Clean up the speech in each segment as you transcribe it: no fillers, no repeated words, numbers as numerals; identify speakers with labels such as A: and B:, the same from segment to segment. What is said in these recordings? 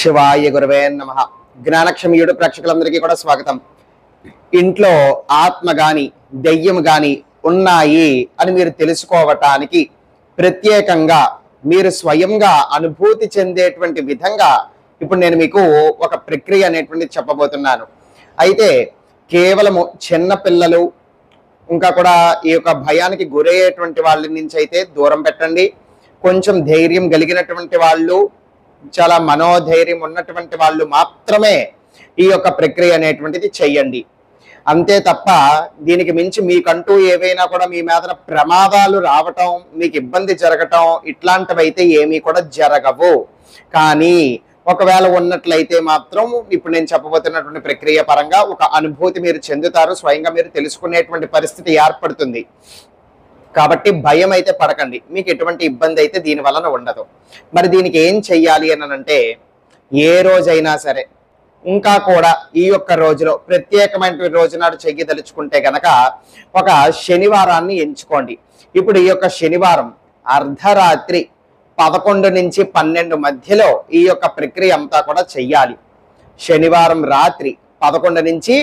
A: శివాయ గురవే నమః. జ్ఞానక్షమయుడు ప్రేక్షకులందరికీ కూడా స్వాగతం. ఇంట్లో ఆత్మ గాని దెయ్యం గాని ఉన్నాయి అని మీరు తెలుసుకోవటానికి ప్రత్యేకంగా మీరు స్వయంగా అనుభూతి చెందేటువంటి విధంగా ఇప్పుడు నేను మీకు ఒక ప్రక్రియ అనేటువంటిది చెప్పబోతున్నాను. అయితే కేవలము చిన్న పిల్లలు ఇంకా కూడా ఈ యొక్క భయానికి గురయ్యేటువంటి వాళ్ళ నుంచి అయితే దూరం పెట్టండి. కొంచెం ధైర్యం కలిగినటువంటి వాళ్ళు, చాలా మనోధైర్యం ఉన్నటువంటి వాళ్ళు మాత్రమే ఈ యొక్క ప్రక్రియ అనేటువంటిది చెయ్యండి. అంతే తప్ప దీనికి మించి మీకంటూ ఏవైనా కూడా మీ మీద ప్రమాదాలు రావటం, మీకు ఇబ్బంది జరగటం ఇట్లాంటివైతే ఏమీ కూడా జరగవు. కానీ ఒకవేళ ఉన్నట్లయితే మాత్రం ఇప్పుడు నేను చెప్పబోతున్నటువంటి ప్రక్రియ పరంగా ఒక అనుభూతి మీరు చెందుతారు, స్వయంగా మీరు తెలుసుకునేటువంటి పరిస్థితి ఏర్పడుతుంది. కాబట్టి భయం అయితే పడకండి, మీకు ఎటువంటి ఇబ్బంది అయితే దీని వలన ఉండదు. మరి దీనికి ఏం చెయ్యాలి అని అంటే, ఏ రోజైనా సరే ఇంకా కూడా ఈ యొక్క రోజులో ప్రత్యేకమైన రోజు నాడు చెయ్యదలుచుకుంటే గనక ఒక శనివారాన్ని ఎంచుకోండి. ఇప్పుడు ఈ యొక్క శనివారం అర్ధరాత్రి 11 నుంచి 12 మధ్యలో ఈ యొక్క ప్రక్రియ అంతా కూడా చెయ్యాలి. శనివారం రాత్రి 11 నుంచి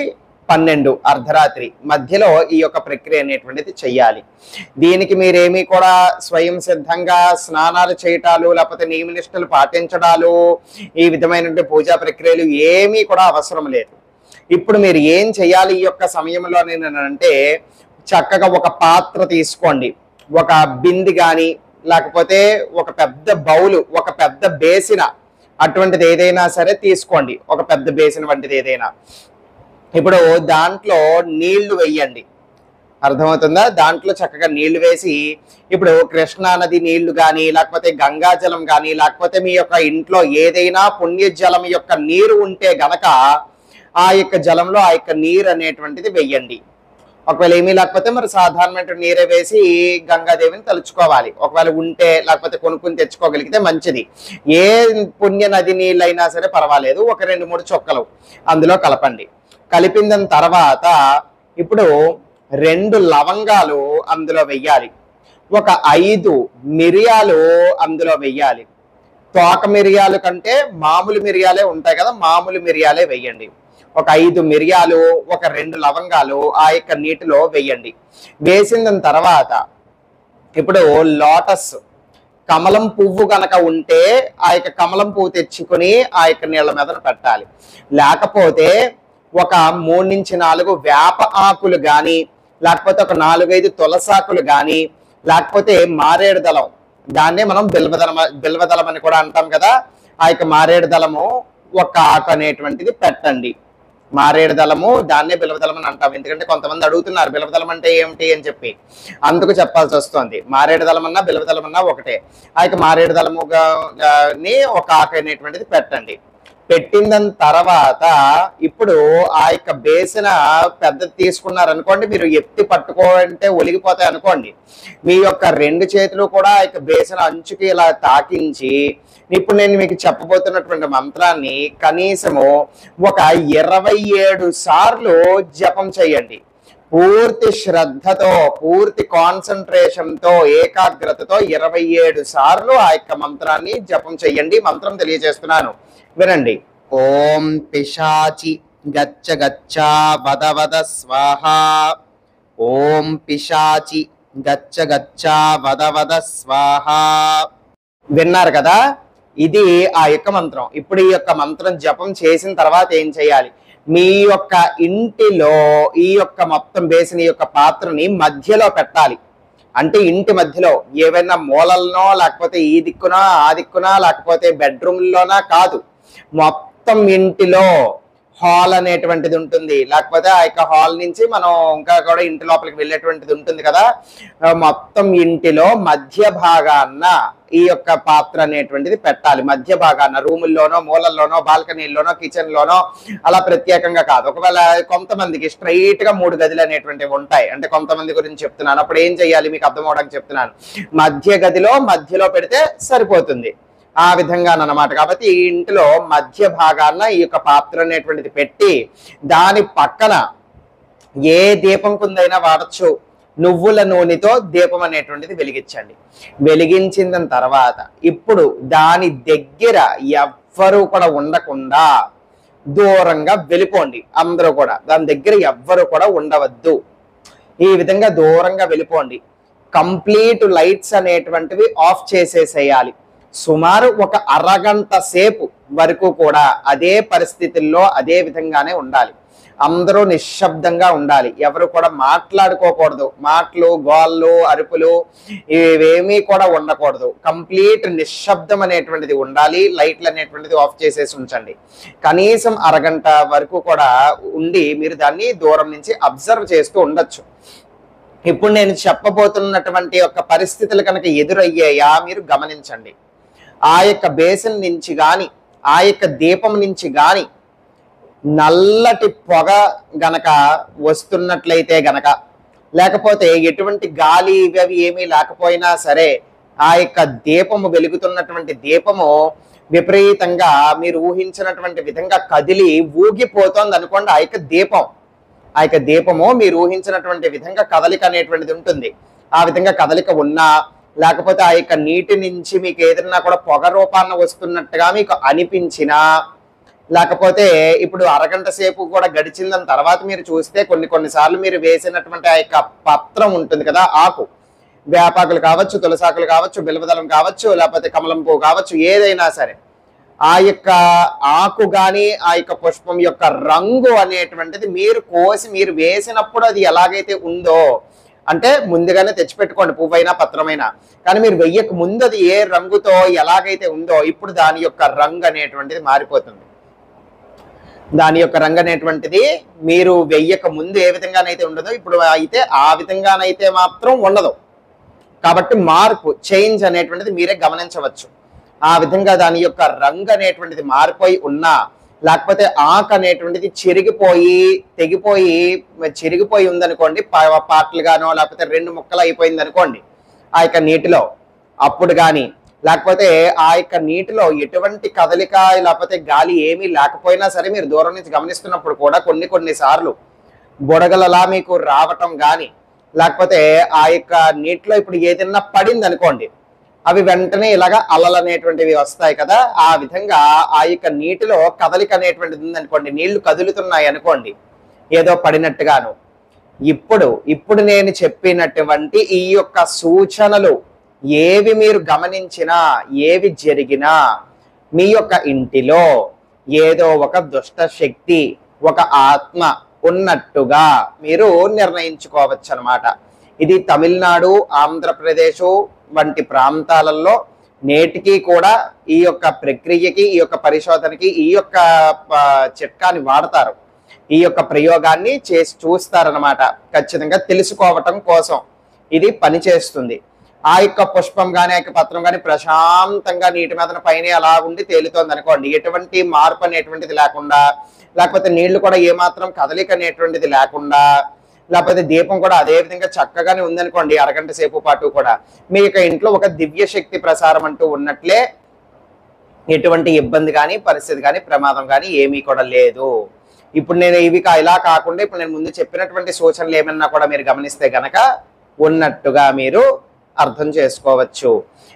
A: 12 అర్ధరాత్రి మధ్యలో ఈ యొక్క ప్రక్రియ అనేటువంటిది చెయ్యాలి. దీనికి మీరేమీ కూడా స్వయం సిద్ధంగా స్నానాలు చేయటాలు, లేకపోతే నియమనిష్టలు పాటించడాలు, ఈ విధమైనటువంటి పూజా ప్రక్రియలు ఏమీ కూడా అవసరం లేదు. ఇప్పుడు మీరు ఏం చేయాలి ఈ యొక్క సమయంలో అంటే, చక్కగా ఒక పాత్ర తీసుకోండి, ఒక బింది కానీ లేకపోతే ఒక పెద్ద బౌలు, ఒక పెద్ద బేసిన అటువంటిది ఏదైనా సరే తీసుకోండి, ఒక పెద్ద బేసిన వంటిది ఏదైనా. ఇప్పుడు దాంట్లో నీళ్లు వేయండి, అర్థమవుతుందా? దాంట్లో చక్కగా నీళ్లు వేసి, ఇప్పుడు కృష్ణా నది నీళ్లు కానీ లేకపోతే గంగాజలం కానీ లేకపోతే మీ యొక్క ఇంట్లో ఏదైనా పుణ్యజలం యొక్క నీరు ఉంటే గనక ఆ యొక్క జలంలో ఆ యొక్క నీరు అనేటువంటిది వెయ్యండి. ఒకవేళ ఏమీ లేకపోతే మరి సాధారణమైన నీరే వేసి గంగాదేవిని తలుచుకోవాలి. ఒకవేళ ఉంటే లేకపోతే కొనుక్కుని తెచ్చుకోగలిగితే మంచిది. ఏ పుణ్య నది నీళ్ళైనా సరే పర్వాలేదు, ఒక 2-3 చుక్కలు అందులో కలపండి. కలిపిన తర్వాత ఇప్పుడు 2 లవంగాలు అందులో వెయ్యాలి, ఒక 5 మిరియాలు అందులో వెయ్యాలి. తోక మిరియాలు కంటే మామూలు మిరియాలే ఉంటాయి కదా, మామూలు మిరియాలే వెయ్యండి. ఒక 5 మిరియాలు, ఒక 2 లవంగాలు ఆ యొక్క నీటిలో వెయ్యండి. వేసిన తర్వాత ఇప్పుడు లోటస్ కమలం పువ్వు కనుక ఉంటే ఆ యొక్క కమలం పువ్వు తెచ్చుకొని ఆ యొక్క నీళ్ళ మీద పెట్టాలి. లేకపోతే ఒక 3 నుంచి 4 వేప ఆకులు కానీ లేకపోతే ఒక 4-5 తులసాకులు కానీ లేకపోతే మారేడు దళం, దాన్నే మనం బిల్వదళం అని కూడా అంటాం కదా, ఆ యొక్క మారేడు దళము ఒక ఆకు అనేటువంటిది పెట్టండి. మారేడు దళము దాన్నే బిల్వదళం అని అంటాం, ఎందుకంటే కొంతమంది అడుగుతున్నారు బిల్వదళం అంటే ఏమిటి అని చెప్పి, అందుకు చెప్పాల్సి వస్తుంది. మారేడు దళం అన్నా బిల్వదళం అన్నా ఒకటే. ఆ యొక్క మారేడు దళముని ఒక ఆకు అనేటువంటిది పెట్టండి. పెట్టిన తర్వాత ఇప్పుడు ఆ యొక్క బేసిన పెద్దది తీసుకున్నారనుకోండి, మీరు ఎత్తి పట్టుకోవాలంటే ఒలిగిపోతాయి అనుకోండి, మీ యొక్క 2 చేతులు కూడా ఆ యొక్క బేసిన అంచుకి ఇలా తాకించి ఇప్పుడు నేను మీకు చెప్పబోతున్నటువంటి మంత్రాన్ని కనీసము ఒక 27 సార్లు జపం చేయండి. పూర్తి శ్రద్ధతో, పూర్తి కాన్సన్ట్రేషన్తో, ఏకాగ్రతతో 27 సార్లు ఆ యొక్క మంత్రాన్ని జపం చేయండి. మంత్రం తెలియజేస్తున్నాను, వినండి. ఓం పిశాచి గచ్చ గచ్చ వద వద స్వాహ. ఓం పిశాచి గచ్చ గచ్చ వద వద స్వాహ. విన్నారు కదా, ఇది ఆ యొక్క మంత్రం. ఇప్పుడు ఈ యొక్క మంత్రం జపం చేసిన తర్వాత ఏం చేయాలి, మీ యొక్క ఇంటిలో ఈ యొక్క మొత్తం బేసిన ఈ యొక్క పాత్రని మధ్యలో పెట్టాలి. అంటే ఇంటి మధ్యలో, ఏవైనా మూలలనో లేకపోతే ఈ దిక్కునా ఆ దిక్కునా లేకపోతే బెడ్రూమ్లోనా కాదు, మొత్తం ఇంటిలో హాల్ అనేటువంటిది ఉంటుంది, లేకపోతే ఆ యొక్క హాల్ నుంచి మనం ఇంకా కూడా ఇంటి లోపలికి వెళ్ళేటువంటిది ఉంటుంది కదా, మొత్తం ఇంటిలో మధ్య భాగాన ఈ యొక్క పాత్ర అనేటువంటిది పెట్టాలి. మధ్య భాగాన రూముల్లోనో మూలల్లోనో బాల్కనీల్లోనో కిచెన్లోనో అలా ప్రత్యేకంగా కాదు. ఒకవేళ కొంతమందికి స్ట్రైట్ గా 3 గదులు అనేటువంటివి ఉంటాయి, అంటే కొంతమంది గురించి చెప్తున్నాను, అప్పుడు ఏం చేయాలి మీకు అర్థం అవడానికి చెప్తున్నాను. మధ్య గదిలో మధ్యలో పెడితే సరిపోతుంది, ఆ విధంగానమాట. కాబట్టి ఈ ఇంటిలో మధ్య భాగాన ఈ యొక్క పాత్ర అనేటువంటిది పెట్టి దాని పక్కన ఏ దీపం కుందైనా వాడచ్చు, నువ్వుల నూనెతో దీపం అనేటువంటిది వెలిగించండి. వెలిగించిన తర్వాత ఇప్పుడు దాని దగ్గర ఎవ్వరూ కూడా ఉండకుండా దూరంగా వెళ్ళిపోండి. అందరూ కూడా దాని దగ్గర ఎవ్వరు కూడా ఉండవద్దు. ఈ విధంగా దూరంగా వెళ్ళిపోండి. కంప్లీట్ లైట్స్ అనేటువంటివి ఆఫ్ చేసేసేయాలి. సుమారు ఒక అరగంట సేపు వరకు కూడా అదే పరిస్థితుల్లో అదే విధంగానే ఉండాలి. అందరూ నిశ్శబ్దంగా ఉండాలి. ఎవరు కూడా మాట్లాడుకోకూడదు. మాటలు, గోళ్ళు, అరుపులు ఇవేమీ కూడా ఉండకూడదు. కంప్లీట్ నిశ్శబ్దం అనేటువంటిది ఉండాలి. లైట్లు అనేటువంటిది ఆఫ్ చేసేసి ఉంచండి. కనీసం అరగంట వరకు కూడా ఉండి మీరు దాన్ని దూరం నుంచి అబ్జర్వ్ చేస్తూ ఉండొచ్చు. ఇప్పుడు నేను చెప్పబోతున్నటువంటి ఒక పరిస్థితులు కనుక ఎదురయ్యాయా మీరు గమనించండి. ఆ యొక్క బేసిన్ నుంచి కానీ ఆ యొక్క దీపం నుంచి కానీ నల్లటి పొగ గనక వస్తున్నట్లయితే గనక, లేకపోతే ఎటువంటి గాలి ఇవి ఏమీ లేకపోయినా సరే ఆ యొక్క దీపము వెలుగుతున్నటువంటి దీపము విపరీతంగా మీరు ఊహించినటువంటి విధంగా కదిలి ఊగిపోతోంది అనుకోండి. ఆ యొక్క దీపము మీరు ఊహించినటువంటి విధంగా కదలిక అనేటువంటిది ఉంటుంది. ఆ విధంగా కదలిక ఉన్నా, లేకపోతే ఆ యొక్క నీటి నుంచి మీకు ఏదైనా కూడా పొగ రూపాన్న వస్తున్నట్టుగా మీకు అనిపించినా, లేకపోతే ఇప్పుడు అరగంట సేపు కూడా గడిచిన తర్వాత మీరు చూస్తే కొన్నిసార్లు మీరు వేసినటువంటి ఆ యొక్క పత్రం ఉంటుంది కదా, ఆకు, వేపాకులు కావచ్చు, తులసాకులు కావచ్చు, బిల్వదళం కావచ్చు, లేకపోతే కమలం పువ్వు కావచ్చు, ఏదైనా సరే ఆ యొక్క ఆకు కానీ ఆ యొక్క పుష్పం యొక్క రంగు అనేటువంటిది మీరు కోసి మీరు వేసినప్పుడు అది ఎలాగైతే ఉందో, అంటే ముందుగానే తెచ్చిపెట్టుకోండి పువ్వైనా పత్రమైనా, కానీ మీరు వెయ్యక ముందు అది ఏ రంగుతో ఎలాగైతే ఉందో ఇప్పుడు దాని యొక్క రంగు అనేటువంటిది మారిపోతుంది. దాని యొక్క రంగు అనేటువంటిది మీరు వెయ్యక ముందు ఏ విధంగానైతే ఉండదో ఇప్పుడు అయితే ఆ విధంగానైతే మాత్రం ఉండదు. కాబట్టి మార్పు, చేంజ్ అనేటువంటిది మీరే గమనించవచ్చు. ఆ విధంగా దాని యొక్క రంగు అనేటువంటిది మారిపోయి ఉన్నా, లేకపోతే ఆకు అనేటువంటిది చిరిగిపోయి ఉందనుకోండి, పాటలుగానో లేకపోతే 2 ముక్కలు అయిపోయింది అనుకోండి ఆ యొక్క నీటిలో, అప్పుడు కానీ, లేకపోతే ఆ యొక్క నీటిలో ఎటువంటి కదలిక లేకపోతే గాలి ఏమీ లేకపోయినా సరే మీరు దూరం నుంచి గమనిస్తున్నప్పుడు కూడా కొన్నిసార్లు బుడగలలా మీకు రావటం కానీ, లేకపోతే ఆ యొక్క నీటిలో ఇప్పుడు ఏదైనా పడింది అనుకోండి, అవి వెంటనే ఇలాగా అలలు అనేటువంటివి వస్తాయి కదా, ఆ విధంగా ఆ యొక్క నీటిలో కదలిక అనేటువంటిది ఉందనుకోండి, నీళ్లు కదులుతున్నాయి అనుకోండి ఏదో పడినట్టుగాను. ఇప్పుడు నేను చెప్పినటువంటి ఈ యొక్క సూచనలు ఏవి మీరు గమనించినా, ఏవి జరిగినా మీ యొక్క ఇంటిలో ఏదో ఒక దుష్ట శక్తి, ఒక ఆత్మ ఉన్నట్టుగా మీరు నిర్ణయించుకోవచ్చు అన్నమాట. ఇది తమిళనాడు, ఆంధ్రప్రదేశ్ వంటి ప్రాంతాలలో నేటికి కూడా ఈ యొక్క ప్రక్రియకి, ఈ యొక్క పరిశోధనకి ఈ యొక్క చిట్కాని వాడతారు. ఈ యొక్క ప్రయోగాన్ని చేసి చూస్తారనమాట. ఖచ్చితంగా తెలుసుకోవటం కోసం ఇది పనిచేస్తుంది. ఆ యొక్క పుష్పం కానీ ఆ యొక్క పత్రం కానీ ప్రశాంతంగా నీటి మీద పైన అలా ఉండి తేలుతోంది అనుకోండి, ఎటువంటి మార్పు అనేటువంటిది లేకుండా, లేకపోతే నీళ్లు కూడా ఏమాత్రం కదలిక అనేటువంటిది లేకుండా, లేకపోతే దీపం కూడా అదే విధంగా చక్కగానే ఉందనుకోండి అరగంట సేపు పాటు కూడా, మీ యొక్క ఇంట్లో ఒక దివ్య శక్తి ప్రసారం అంటూ ఉన్నట్లే. ఎటువంటి ఇబ్బంది కానీ, పరిస్థితి కానీ, ప్రమాదం కానీ ఏమీ కూడా లేదు. ఇప్పుడు నేను ఇవి ఇలా కాకుండా ఇప్పుడు నేను ముందు చెప్పినటువంటి సూచనలు ఏమన్నా కూడా మీరు గమనిస్తే గనక ఉన్నట్టుగా మీరు అర్థం చేసుకోవచ్చు.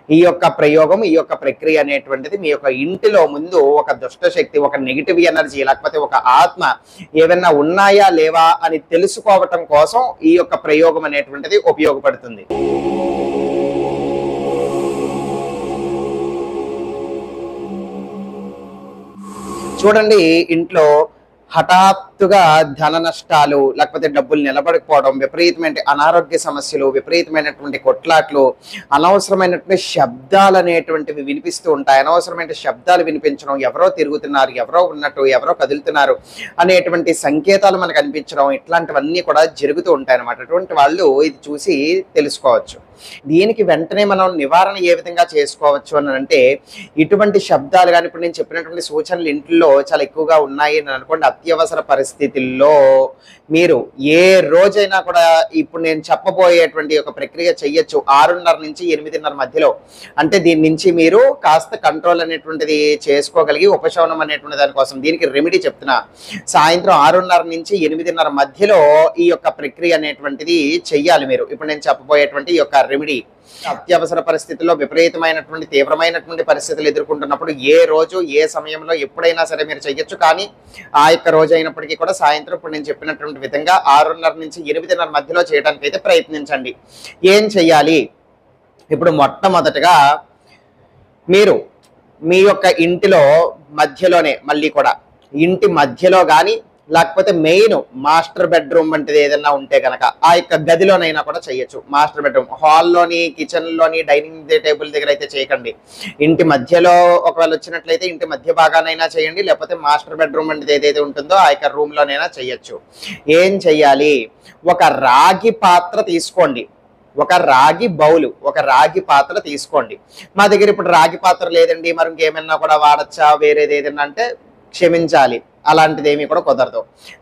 A: ఈ యొక్క ప్రయోగం, ఈ యొక్క ప్రక్రియ అనేటువంటిది మీ యొక్క ఇంటిలో ముందు ఒక దుష్ట శక్తి, ఒక నెగిటివ్ ఎనర్జీ, లేకపోతే ఒక ఆత్మ ఏమైనా ఉన్నాయా లేవా అని తెలుసుకోవటం కోసం ఈ యొక్క ప్రయోగం అనేటువంటిది ఉపయోగపడుతుంది. చూడండి, ఇంట్లో హఠాత్తుగా ధన నష్టాలు, లేకపోతే డబ్బులు నిలబడకపోవడం, విపరీతమైన అనారోగ్య సమస్యలు, విపరీతమైనటువంటి కొట్లాట్లు, అనవసరమైనటువంటి శబ్దాలు అనేటువంటివి వినిపిస్తూ ఉంటాయి. అనవసరమైన శబ్దాలు వినిపించడం, ఎవరో తిరుగుతున్నారు, ఎవరో ఉన్నట్టు, ఎవరో కదులుతున్నారు అనేటువంటి సంకేతాలు మనకు అనిపించడం, ఇట్లాంటివన్నీ కూడా జరుగుతూ ఉంటాయి అన్నమాట. అటువంటి వాళ్ళు ఇది చూసి తెలుసుకోవచ్చు. దీనికి వెంటనే మనం నివారణ ఏ విధంగా చేసుకోవచ్చు అని అంటే, ఇటువంటి శబ్దాలు కానీ ఇప్పుడు నేను చెప్పినటువంటి సూచనలు ఇంట్లో చాలా ఎక్కువగా ఉన్నాయి అని అనుకోండి, అత్యవసర పరిస్థితి పరిస్థితుల్లో మీరు ఏ రోజైనా కూడా ఇప్పుడు నేను చెప్పబోయేటువంటి ఒక ప్రక్రియ చెయ్యొచ్చు 6:30 నుంచి 8:30 మధ్యలో. అంటే దీని నుంచి మీరు కాస్త కంట్రోల్ అనేటువంటిది చేసుకోగలిగి ఉపశమనం అనేటువంటి దానికోసం దీనికి రెమెడీ చెప్తున్నా. సాయంత్రం 6:30 నుంచి 8:30 మధ్యలో ఈ యొక్క ప్రక్రియ అనేటువంటిది చెయ్యాలి మీరు. ఇప్పుడు నేను చెప్పబోయేటువంటి ఈ యొక్క రెమెడీ అత్యవసర పరిస్థితుల్లో విపరీతమైనటువంటి తీవ్రమైనటువంటి పరిస్థితులు ఎదుర్కొంటున్నప్పుడు ఏ రోజు ఏ సమయంలో ఎప్పుడైనా సరే మీరు చెయ్యొచ్చు. కానీ ఆ యొక్క రోజు అయినప్పటికీ కూడా సాయంత్రం ఇప్పుడు నేను చెప్పినటువంటి విధంగా 6:30 నుంచి 8:30 మధ్యలో చేయడానికి అయితే ప్రయత్నించండి. ఏం చెయ్యాలి? ఇప్పుడు మొట్టమొదటగా మీరు మీ యొక్క ఇంటిలో మధ్యలోనే మళ్ళీ కూడా ఇంటి మధ్యలో కానీ లేకపోతే మెయిన్ మాస్టర్ బెడ్రూమ్ వంటిది ఏదైనా ఉంటే కనుక ఆ యొక్క గదిలోనైనా కూడా చేయొచ్చు. మాస్టర్ బెడ్రూమ్ హాల్లోని కిచెన్లోని డైనింగ్ టేబుల్ దగ్గర అయితే చేయకండి. ఇంటి మధ్యలో ఒకవేళ వచ్చినట్లయితే ఇంటి మధ్య భాగానైనా చేయండి, లేకపోతే మాస్టర్ బెడ్రూమ్ వంటిది ఏదైతే ఉంటుందో ఆ యొక్క రూమ్లోనైనా చేయొచ్చు. ఏం చెయ్యాలి? ఒక రాగి పాత్ర తీసుకోండి, ఒక రాగి బౌలు, ఒక రాగి పాత్ర తీసుకోండి. మా దగ్గర ఇప్పుడు రాగి పాత్ర లేదండి, మరి ఇంకేమైనా కూడా వాడచ్చా వేరేది ఏదైనా అంటే క్షమించాలి, అలాంటిది ఏమీ కూడా కుదరదు.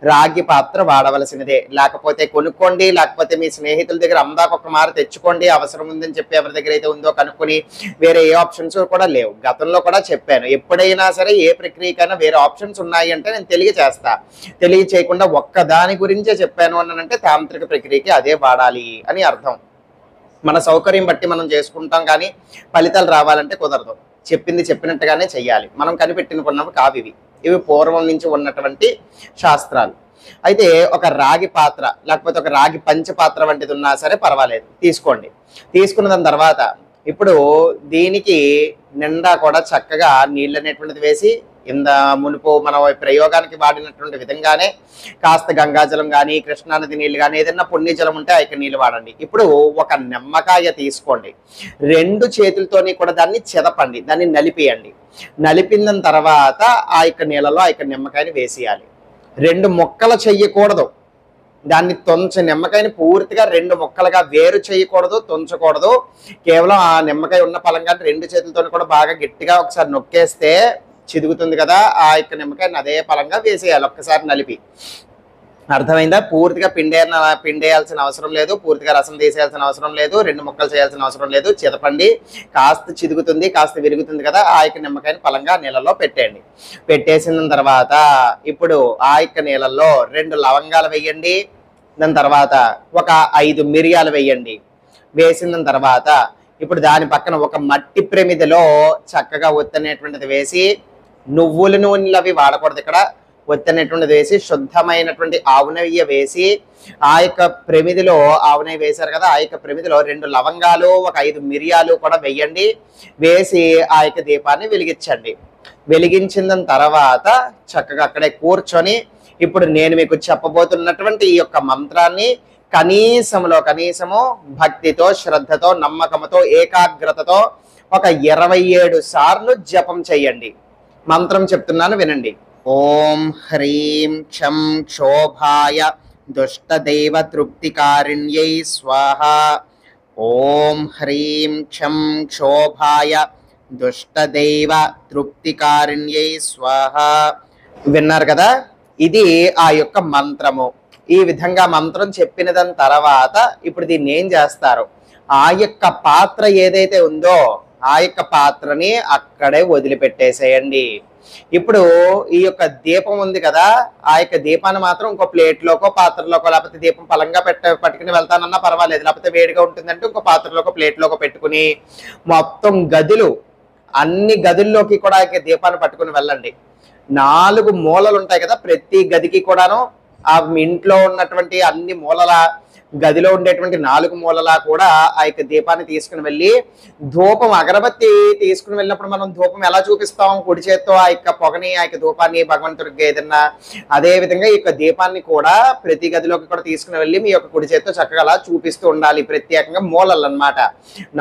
A: రాగి పాత్ర వాడవలసినదే. లేకపోతే కొనుక్కోండి, లేకపోతే మీ స్నేహితుల దగ్గర అందాకొక మారు తెచ్చుకోండి. అవసరం ఉందని చెప్పి ఎవరి దగ్గర అయితే ఉందో కనుక్కొని. వేరే ఏ ఆప్షన్స్ కూడా లేవు. గతంలో కూడా చెప్పాను, ఎప్పుడైనా సరే ఏ ప్రక్రియకైనా వేరే ఆప్షన్స్ ఉన్నాయి అంటే నేను తెలియచేస్తా. తెలియచేయకుండా ఒక్కదాని గురించే చెప్పాను అనంటే తాంత్రిక ప్రక్రియకి అదే వాడాలి అని అర్థం. మన సౌకర్యం బట్టి మనం చేసుకుంటాం, కానీ ఫలితాలు రావాలంటే కుదరదు. చెప్పింది చెప్పినట్టుగానే చెయ్యాలి. మనం కనిపెట్టినవి కావు ఇవి. ఇవి పూర్వం నుంచి ఉన్నటువంటి శాస్త్రాలు. అయితే ఒక రాగి పాత్ర లేకపోతే ఒక రాగి పంచపాత్ర వంటిది ఉన్నా సరే పర్వాలేదు, తీసుకోండి. తీసుకున్న దాని తర్వాత ఇప్పుడు దీనికి నిండా కూడా చక్కగా నీళ్ళు అనేటువంటిది వేసి మునుపు మనం ప్రయోగానికి వాడినటువంటి విధంగానే కాస్త గంగాజలం కానీ కృష్ణానది నీళ్ళు కానీ ఏదైనా పుణ్యజలం ఉంటే ఆ యొక్క నీళ్ళు వాడండి. ఇప్పుడు ఒక నిమ్మకాయ తీసుకోండి, 2 చేతులతోని కూడా దాన్ని చెదపండి, దాన్ని నలిపేయండి. నలిపిన తర్వాత ఆ యొక్క నీళ్ళలో ఆ యొక్క నిమ్మకాయని వేసేయాలి. 2 ముక్కలు చెయ్యకూడదు. దాన్ని నిమ్మకాయని పూర్తిగా 2 ముక్కలుగా వేరు చేయకూడదు, తుంచకూడదు. కేవలం ఆ నిమ్మకాయ ఉన్న పలంగా 2 చేతులతో కూడా బాగా గట్టిగా ఒకసారి నొక్కేస్తే చిదుగుతుంది కదా, ఆ యొక్క నిమ్మకాయని అదే పలంగా వేసేయాలి ఒక్కసారి నలిపి. అర్థమైందా? పూర్తిగా పిండేయాల్సిన అవసరం లేదు, పూర్తిగా రసం తీసేయాల్సిన అవసరం లేదు, 2 ముక్కలు చేయాల్సిన అవసరం లేదు. చిదపండి, కాస్త చిదుగుతుంది, కాస్త విరుగుతుంది కదా, ఆ యొక్క నిమ్మకాయని పలంగా నీళ్ళలో పెట్టేయండి. పెట్టేసిన తర్వాత ఇప్పుడు ఆ యొక్క నీళ్ళల్లో 2 లవంగాలు వేయండి. దాని తర్వాత ఒక 5 మిరియాలు వేయండి. వేసిన తర్వాత ఇప్పుడు దాని పక్కన ఒక మట్టి ప్రమిదలో చక్కగా ఒత్తనేటువంటిది వేసి, నువ్వుల నూనెలు అవి వాడకూడదు ఇక్కడ, ఒత్తనేటువంటిది వేసి శుద్ధమైనటువంటి ఆవు నెయ్యి వేసి ఆ యొక్క ప్రమిదిలో ఆవు నెయ్యి వేశారు కదా, ఆ యొక్క ప్రమిదిలో 2 లవంగాలు ఒక 5 మిరియాలు కూడా వేయండి. వేసి ఆ యొక్క దీపాన్ని వెలిగించండి. వెలిగించిన తర్వాత చక్కగా అక్కడే కూర్చొని ఇప్పుడు నేను మీకు చెప్పబోతున్నటువంటి ఈ యొక్క మంత్రాన్ని కనీసము భక్తితో శ్రద్ధతో నమ్మకంతో ఏకాగ్రతతో ఒక 27 సార్లు జపం చేయండి. మంత్రం చెప్తున్నాను వినండి. ఓం హ్రీం క్షం క్షోభాయ దుష్టదైవ తృప్తికారిణ్యై స్వాహ. ఓం హ్రీం క్షం క్షోభాయ దుష్టదైవ తృప్తికారిణ్యై స్వాహ. విన్నారు కదా, ఇది ఆ యొక్క మంత్రము. ఈ విధంగా మంత్రం చెప్పిన దాని తర్వాత ఇప్పుడు దీన్ని ఏం చేస్తారు? ఆ యొక్క పాత్ర ఏదైతే ఉందో ఆ యొక్క పాత్రని అక్కడే వదిలిపెట్టేసేయండి. ఇప్పుడు ఈ యొక్క దీపం ఉంది కదా, ఆ యొక్క దీపాన్ని మాత్రం ఇంకో ప్లేట్లోకో పాత్రలోకో, లేకపోతే దీపం పలంగా పట్టుకుని వెళ్తానన్నా పర్వాలేదు, లేకపోతే వేడిగా ఉంటుందంటే ఇంకో పాత్రలోకో ప్లేట్లోకో పెట్టుకుని మొత్తం అన్ని గదుల్లోకి కూడా ఆ దీపాన్ని పట్టుకుని వెళ్ళండి. 4 మూలలు ఉంటాయి కదా, ప్రతి గదికి కూడాను ఆ ఇంట్లో ఉన్నటువంటి అన్ని మూలల గదిలో ఉండేటువంటి 4 మూలలా కూడా ఆ యొక్క దీపాన్ని తీసుకుని వెళ్ళి ధూపం అగరబత్తి తీసుకుని వెళ్ళినప్పుడు మనం ధూపం ఎలా చూపిస్తాం? కుడి చేత్తో ఆ యొక్క పొగని ఆ యొక్క ధూపాన్ని భగవంతుడికి ఏదన్నా, అదే విధంగా ఈ యొక్క దీపాన్ని కూడా ప్రతి గదిలోకి కూడా తీసుకుని వెళ్ళి మీ యొక్క కుడి చేత్తో చక్కగా అలా చూపిస్తూ ఉండాలి. ప్రత్యేకంగా మూలలు అన్నమాట,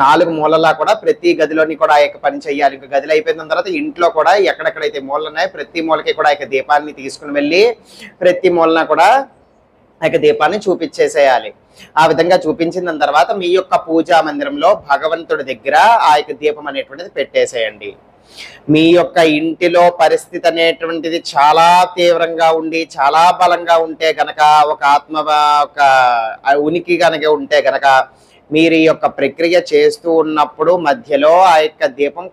A: 4 మూలలా కూడా ప్రతి గదిలోని కూడా ఆ యొక్క పని చేయాలి. ఇంకా గదిలో అయిపోయిన తర్వాత ఇంట్లో కూడా ఎక్కడెక్కడైతే మూలలు ఉన్నాయో ప్రతి మూలకి కూడా ఆ యొక్క దీపాన్ని తీసుకుని వెళ్ళి ప్రతి మూలన కూడా ఆ యొక్క దీపాన్ని చూపించేసేయాలి. ఆ విధంగా చూపించిన తర్వాత మీ యొక్క పూజా మందిరంలో భగవంతుడి దగ్గర ఆ యొక్క దీపం అనేటువంటిది పెట్టేసేయండి. మీ యొక్క ఇంటిలో పరిస్థితి అనేటువంటిది చాలా తీవ్రంగా ఉండి చాలా బలంగా ఉంటే గనక, ఒక ఒక ఉనికి కనుక ఉంటే గనక, మీరు ఈ యొక్క ప్రక్రియ చేస్తూ ఉన్నప్పుడు మధ్యలో ఆ యొక్క దీపం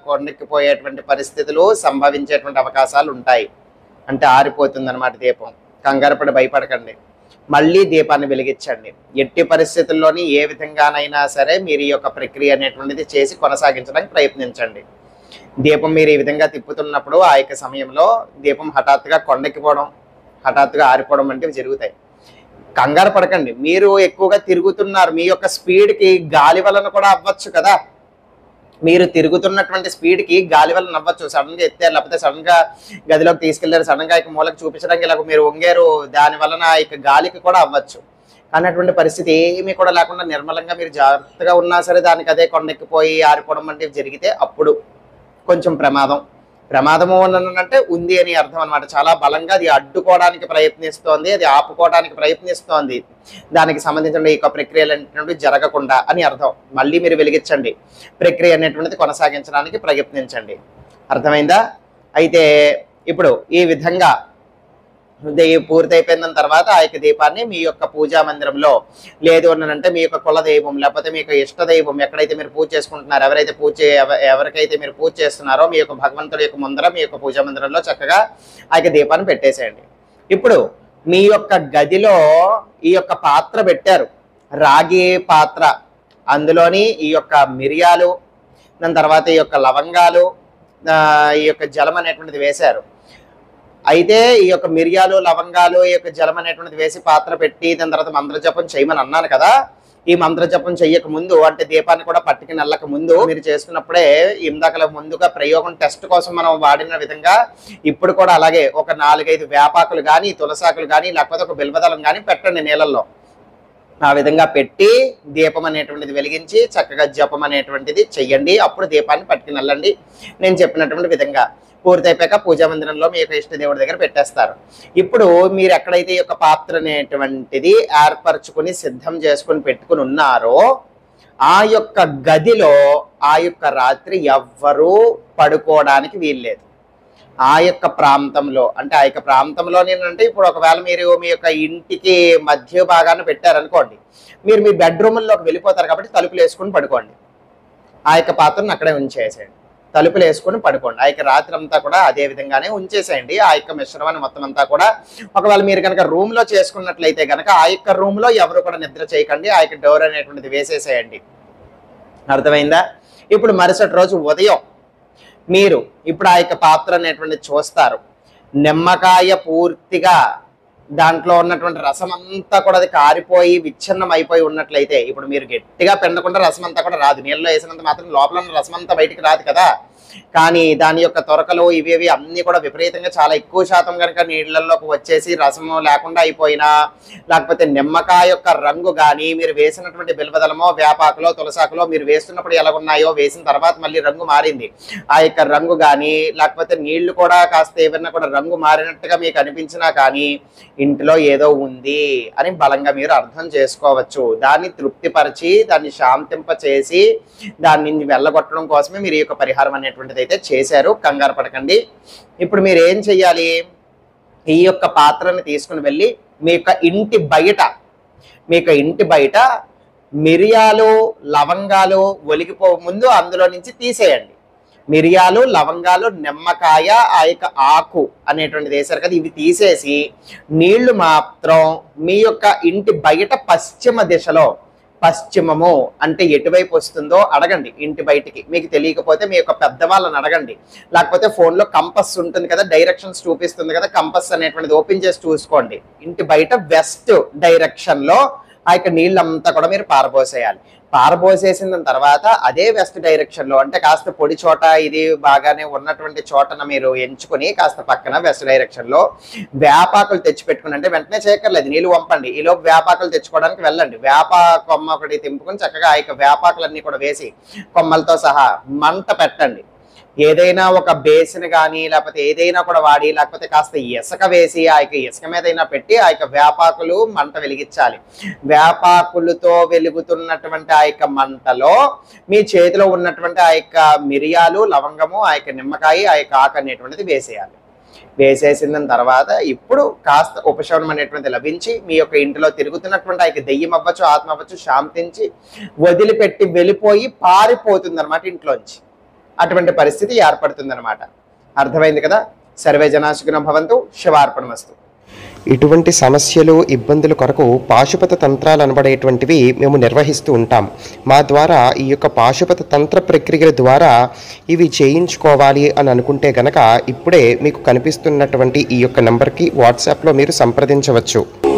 A: కొండెక్కిపోయేటువంటి పరిస్థితులు సంభవించేటువంటి అవకాశాలు ఉంటాయి. అంటే ఆరిపోతుంది అన్నమాట దీపం. కంగారుపడి భయపడకండి, మళ్ళీ దీపాన్ని వెలిగించండి. ఎట్టి పరిస్థితుల్లోని ఏ విధంగానైనా సరే మీరు ఈ యొక్క ప్రక్రియ అనేటువంటిది చేసి కొనసాగించడానికి ప్రయత్నించండి. దీపం మీరు ఈ విధంగా తిప్పుతున్నప్పుడు ఆ యొక్క సమయంలో దీపం హఠాత్తుగా కొండెక్కిపోవడం, హఠాత్తుగా ఆరిపోవడం వంటివి జరుగుతాయి. కంగారు పడకండి. మీరు ఎక్కువగా తిరుగుతున్నారు, మీ యొక్క స్పీడ్కి గాలి వలన కూడా అవ్వచ్చు కదా. మీరు తిరుగుతున్నటువంటి స్పీడ్కి గాలి వలన అవ్వచ్చు. సడన్గా ఎత్తారు, లేకపోతే సడన్గా గదిలోకి తీసుకెళ్లారు, సడన్గా ఇక మూలకు చూపించడానికి ఇలా మీరు వంగారు, దాని వలన ఇక గాలికి కూడా అవ్వచ్చు. కానీ అటువంటి పరిస్థితి ఏమీ కూడా లేకుండా నిర్మలంగా మీరు జాగ్రత్తగా ఉన్నా సరే దానికి అదే కొండెక్కిపోయి ఆరిపోవడం వంటివి జరిగితే అప్పుడు కొంచెం ప్రమాదము అంటే ఉంది అని అర్థం అనమాట. చాలా బలంగా అది అడ్డుకోవడానికి ప్రయత్నిస్తోంది, అది ఆపుకోవడానికి ప్రయత్నిస్తోంది. దానికి సంబంధించిన ఈ యొక్క ప్రక్రియలు అనేటువంటివి జరగకుండా అని అర్థం. మళ్ళీ మీరు వెలిగించండి, ప్రక్రియ అనేటువంటిది కొనసాగించడానికి ప్రయత్నించండి. అర్థమైందా? అయితే ఇప్పుడు ఈ విధంగా పూర్తయిపోయిన తర్వాత ఆ యొక్క దీపాన్ని మీ యొక్క పూజా మందిరంలో, లేదు అనంటే మీ యొక్క కుల దైవం లేకపోతే మీ యొక్క ఇష్ట దైవం ఎక్కడైతే మీరు పూజ చేసుకుంటున్నారో, ఎవరికైతే మీరు పూజ చేస్తున్నారో మీ యొక్క భగవంతుడి యొక్క ముందర మీ యొక్క పూజా మందిరంలో చక్కగా ఆ యొక్క దీపాన్ని పెట్టేసేయండి. ఇప్పుడు మీ యొక్క గదిలో ఈ యొక్క పాత్ర పెట్టారు, రాగి పాత్ర. అందులోని ఈ యొక్క మిరియాలు, దాని తర్వాత ఈ యొక్క లవంగాలు, ఈ యొక్క జలం అనేటువంటిది వేశారు. అయితే ఈ యొక్క మిరియాలు, లవంగాలు, ఈ యొక్క జలం అనేటువంటిది వేసి పాత్ర పెట్టి దాని తర్వాత మంత్రజపం చేయమని అన్నాను కదా. ఈ మంత్రజపం చెయ్యక ముందు, అంటే దీపాన్ని కూడా పట్టుకుని వెళ్ళక ముందు మీరు చేసుకున్నప్పుడే ఇందాకల ముందుగా ప్రయోగం టెస్ట్ కోసం మనం వాడిన విధంగా ఇప్పుడు కూడా అలాగే ఒక 4-5 వేపాకులు కానీ, తులసాకులు కానీ, లేకపోతే ఒక బిల్వదళం కానీ పెట్టండి నీళ్ళల్లో. ఆ విధంగా పెట్టి దీపం అనేటువంటిది వెలిగించి చక్కగా జపం అనేటువంటిది చెయ్యండి. అప్పుడు దీపాన్ని పట్టుకుని వెళ్ళండి. నేను చెప్పినటువంటి విధంగా పూర్తయిపోయాక పూజా మందిరంలో మీ యొక్క ఇష్టదేవుడి దగ్గర పెట్టేస్తారు. ఇప్పుడు మీరు ఎక్కడైతే ఈ యొక్క పాత్ర అనేటువంటిది ఏర్పరచుకుని సిద్ధం చేసుకుని పెట్టుకుని ఉన్నారో ఆ యొక్క గదిలో ఆ యొక్క రాత్రి ఎవ్వరూ పడుకోవడానికి వీల్లేదు. ఆ యొక్క ప్రాంతంలో, అంటే ఆ యొక్క ప్రాంతంలో నేనంటే ఇప్పుడు ఒకవేళ మీరు మీ యొక్క ఇంటికి మధ్య భాగాన్ని పెట్టారనుకోండి, మీరు మీ బెడ్రూమ్లోకి వెళ్ళిపోతారు కాబట్టి తలుపులు వేసుకుని పడుకోండి. ఆ యొక్క పాత్రను అక్కడే ఉంచేసేయండి, తలుపులు వేసుకొని పడుకోండి. ఆ యొక్క రాత్రి అంతా కూడా అదే విధంగానే ఉంచేసేయండి. ఆ యొక్క మిశ్రమాన్ని మొత్తం అంతా కూడా ఒకవేళ మీరు కనుక రూమ్లో చేసుకున్నట్లయితే కనుక ఆ యొక్క రూమ్లో ఎవరు కూడా నిద్ర చేయకండి, ఆ యొక్క డోర్ అనేటువంటిది వేసేసేయండి. అర్థమైందా? ఇప్పుడు మరుసటి రోజు ఉదయం మీరు ఇప్పుడు ఆ యొక్క పాత్ర అనేటువంటి చూస్తారు. నిమ్మకాయ పూర్తిగా దాంట్లో ఉన్నటువంటి రసం అంతా కూడా అది కారిపోయి విచ్ఛిన్నం అయిపోయి ఉన్నట్లయితే, ఇప్పుడు మీరు గట్టిగా పిండకుండా రసం అంతా కూడా రాదు, నీళ్ళలో వేసినంత మాత్రం లోపల ఉన్న రసం అంతా బయటికి రాదు కదా. కానీ దాని యొక్క తొరకలు ఇవి అన్నీ కూడా విపరీతంగా చాలా ఎక్కువ శాతం కనుక నీళ్ళల్లోకి వచ్చేసి రసము లేకుండా అయిపోయినా, లేకపోతే నిమ్మకాయ యొక్క రంగు కానీ, మీరు వేసినటువంటి బిల్వదళమో వేపాకులో తులసాకులో మీరు వేస్తున్నప్పుడు ఎలా ఉన్నాయో వేసిన తర్వాత మళ్ళీ రంగు మారింది, ఆ యొక్క రంగు కానీ, లేకపోతే నీళ్లు కూడా కాస్త ఏమన్నా కూడా రంగు మారినట్టుగా మీకు అనిపించినా కానీ ఇంటిలో ఏదో ఉంది అని బలంగా మీరు అర్థం చేసుకోవచ్చు. దాన్ని తృప్తిపరిచి దాన్ని శాంతింప చేసి దాన్ని వెళ్ళగొట్టడం కోసమే మీరు ఈ యొక్క పరిహారం అనేటువంటిది అయితే చేశారు. కంగారు పడకండి. ఇప్పుడు మీరు ఏం చెయ్యాలి, ఈ యొక్క పాత్రని తీసుకుని వెళ్ళి మీ యొక్క ఇంటి బయట మిరియాలు లవంగాలు ఒలిగిపో ముందు అందులో నుంచి తీసేయండి. మిరియాలు లవంగాలు నిమ్మకాయ ఆ యొక్క ఆకు అనేటువంటిది వేశారు కదా, ఇవి తీసేసి నీళ్లు మాత్రం మీ యొక్క ఇంటి బయట పశ్చిమ దిశలో, పశ్చిమము అంటే ఎటువైపు వస్తుందో అడగండి ఇంటి బయటికి. మీకు తెలియకపోతే మీ యొక్క పెద్దవాళ్ళని అడగండి, లేకపోతే ఫోన్లో కంపస్ ఉంటుంది కదా, డైరెక్షన్స్ చూపిస్తుంది కదా, కంపస్ అనేటువంటిది ఓపెన్ చేసి చూసుకోండి. ఇంటి బయట వెస్ట్ డైరెక్షన్లో ఆ యొక్క నీళ్ళంతా కూడా మీరు పారబోసేయాలి. పారబోసేసిన తర్వాత అదే వెస్ట్ డైరెక్షన్లో, అంటే కాస్త పొడి చోట ఇది బాగానే ఉన్నటువంటి చోటన మీరు ఎంచుకుని కాస్త పక్కన వెస్ట్ డైరెక్షన్లో వేపాకులు తెచ్చిపెట్టుకుని, అంటే వెంటనే చేయక్కర్లేదు, నీళ్ళు వంపండి, ఈలోపు వేపాకులు తెచ్చుకోవడానికి వెళ్ళండి. వేప కొమ్మ ఒకటి తెంపుకుని చక్కగా ఆ యొక్క వేపాకులన్నీ కూడా వేసి కొమ్మలతో సహా మంట పెట్టండి. ఏదైనా ఒక బేసిన్ కానీ లేకపోతే ఏదైనా కూడా వాడి లేకపోతే కాస్త ఇసుక వేసి ఆ యొక్క ఇసుక మీద అయినా పెట్టి ఆ యొక్క వేపాకులు మంట వెలిగించాలి. వేపాకులతో వెలుగుతున్నటువంటి ఆ యొక్క మంటలో మీ చేతిలో ఉన్నటువంటి ఆ యొక్క మిరియాలు, లవంగము, ఆ యొక్క నిమ్మకాయ, ఆ యొక్క ఆకు అనేటువంటిది వేసేయాలి. వేసేసిన తర్వాత ఇప్పుడు కాస్త ఉపశమనం అనేటువంటి లభించి మీ యొక్క ఇంటిలో తిరుగుతున్నటువంటి ఆ యొక్క దెయ్యం అవ్వచ్చు, ఆత్మ అవ్వచ్చు శాంతించి వదిలిపెట్టి వెళ్ళిపోయి పారిపోతుంది అనమాట ఇంట్లోంచి. అటువంటి పరిస్థితి ఏర్పడుతుందన్నమాట. అర్థమైంది కదా? సర్వే జనా సుఖినో భవంతు. శివార్పణమస్తు.
B: ఇటువంటి సమస్యలు, ఇబ్బందుల కొరకు పాశుపత తంత్రాలు అనబడేటువంటివి మేము నిర్వహిస్తూ ఉంటాం. మా ద్వారా ఈ యొక్క పాశుపత తంత్ర ప్రక్రియల ద్వారా ఇవి చేయించుకోవాలి అని అనుకుంటే గనక ఇప్పుడే మీకు కనిపిస్తున్నటువంటి ఈ యొక్క నంబర్కి వాట్సాప్లో మీరు సంప్రదించవచ్చు.